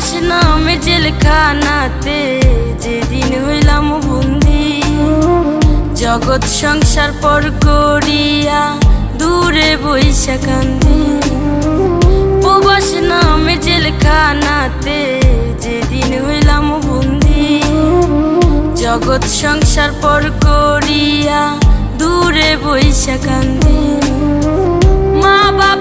প্রবাস নামে জেলখানাতে যেদিন হইলাম বন্দি, জগৎ সংসার পর করিয়া দূরে বইসা কান্দি। প্রবাস নামে জেলখানাতে যেদিন হইলাম বন্দি, জগৎ সংসার পর করিয়া দূরে বইসা কান্দি। মা বাপ